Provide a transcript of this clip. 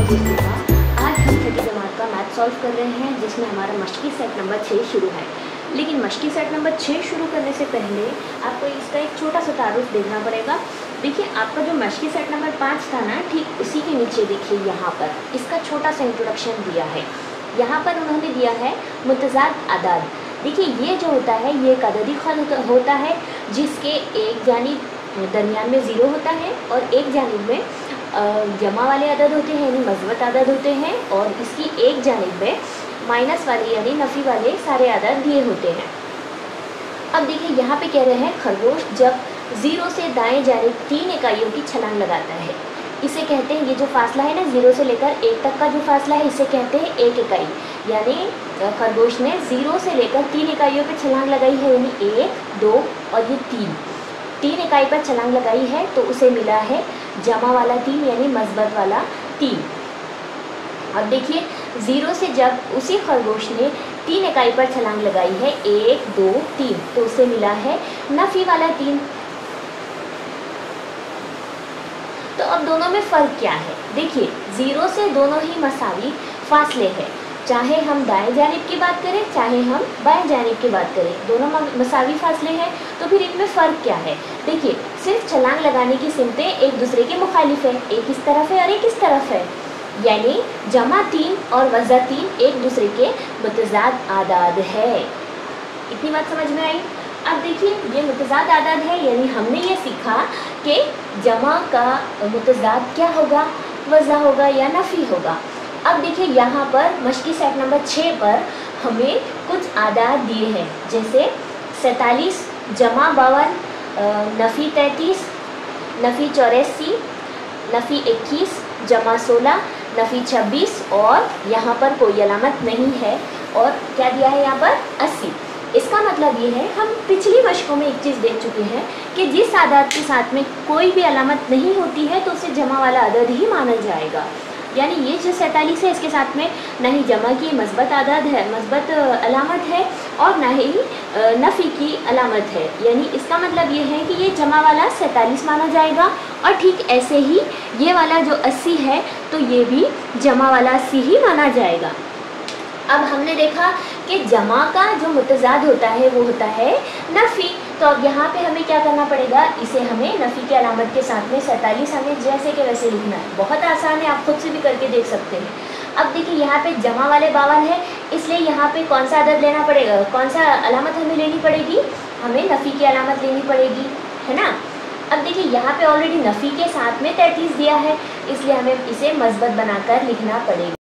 दोस्तों का आज हम छठी जमात का मैथ सॉल्व कर रहे हैं जिसमें हमारा मश्की सेट नंबर 6 शुरू है। लेकिन मश्की सेट नंबर 6 शुरू करने से पहले आपको इसका एक छोटा सा तारुफ देखना पड़ेगा। देखिए आपका जो मश्की सेट नंबर 5 था ना, ठीक उसी के नीचे देखिए यहाँ पर इसका छोटा सा इंट्रोडक्शन दिया है। यहाँ पर उन्होंने दिया है मुतज़ाद अदाद। देखिए ये जो होता है ये एक अददी खत होता है जिसके एक जानिब दरमियान में ज़ीरो होता है और एक जानिब में जमा वाले अदद होते हैं यानी मज़बत अदद होते हैं, और इसकी एक जानिब में माइनस वाले यानी नफ़ी वाले सारे अदद दिए होते हैं। अब देखिए यहाँ पे कह रहे हैं खरगोश जब ज़ीरो से दाएं जानिब 3 इकाइयों की छलांग लगाता है, इसे कहते हैं, ये जो फासला है ना 0 से लेकर 1 तक का जो फासला है इसे कहते हैं 1 इकाई। यानी खरगोश ने 0 से लेकर 3 इकाइयों पर छलांग लगाई है, यानी 1, 2 और ये 3 इकाई पर छलांग लगाई है तो उसे मिला है जमा वाला 3 यानी मज़बत वाला 3। अब देखिए 0 से जब उसी खरगोश ने 3 इकाई पर छलांग लगाई है 1, 2, 3 तो उसे मिला है नफ़ी वाला 3। तो अब दोनों में फ़र्क क्या है? देखिए 0 से दोनों ही मसावी फासले हैं, चाहे हम दाएं जानिब की बात करें चाहे हम बाएं जानिब की बात करें, दोनों मसावी फासले हैं। तो फिर इनमें फ़र्क क्या है? देखिए सिर्फ छलांग लगाने की सिमतें एक दूसरे के मुखालिफ है, एक इस तरफ है और एक इस तरफ है, यानी जमा 3 और वज़ा 3 एक दूसरे के मुतज़ाद आदाद है। इतनी बात समझ में आई? अब देखिए ये मुतज़ाद आदाद है यानी हमने ये सीखा कि जमा का मुतज़ाद क्या होगा, वज़ा होगा या नफ़ी होगा। अब देखिए यहाँ पर मश्की सेट नंबर 6 पर हमें कुछ आदाद दिए हैं, जैसे 47 जमा 52, नफ़ी 33, नफ़ी 84, नफ़ी 21 जमा 16, नफ़ी 26 और यहाँ पर कोई अलामत नहीं है। और क्या दिया है यहाँ पर 80। इसका मतलब ये है हम पिछली मशकों में एक चीज़ देख चुके हैं कि जिस आदाद के साथ में कोई भी अलामत नहीं होती है तो उसे जमा वाला अदद ही माना जाएगा। यानी ये जो 47 है इसके साथ में ना ही जमा की मज़बत आदाद है, मज़बत अलामत है और ना ही नफ़ी की अलामत है, यानी इसका मतलब ये है कि ये जमा वाला 47 माना जाएगा। और ठीक ऐसे ही ये वाला जो 80 है तो ये भी जमा वाला 80 ही माना जाएगा। अब हमने देखा कि जमा का जो मुतज़ाद होता है वो होता है नफ़ी। तो अब यहाँ पे हमें क्या करना पड़ेगा, इसे हमें नफ़ी की अलामत के साथ में 47 हमें जैसे के वैसे लिखना है। बहुत आसान है, आप खुद से भी करके देख सकते हैं। अब देखिए यहाँ पे जमा वाले 52 है, इसलिए यहाँ पे कौन सा अदद लेना पड़ेगा, कौन सा अलामत हमें लेनी पड़ेगी, हमें नफ़ी की अलामत लेनी पड़ेगी, है ना। अब देखिए यहाँ पे ऑलरेडी नफ़ी के साथ में 33 दिया है, इसलिए हमें इसे मज़बत बनाकर लिखना पड़ेगा।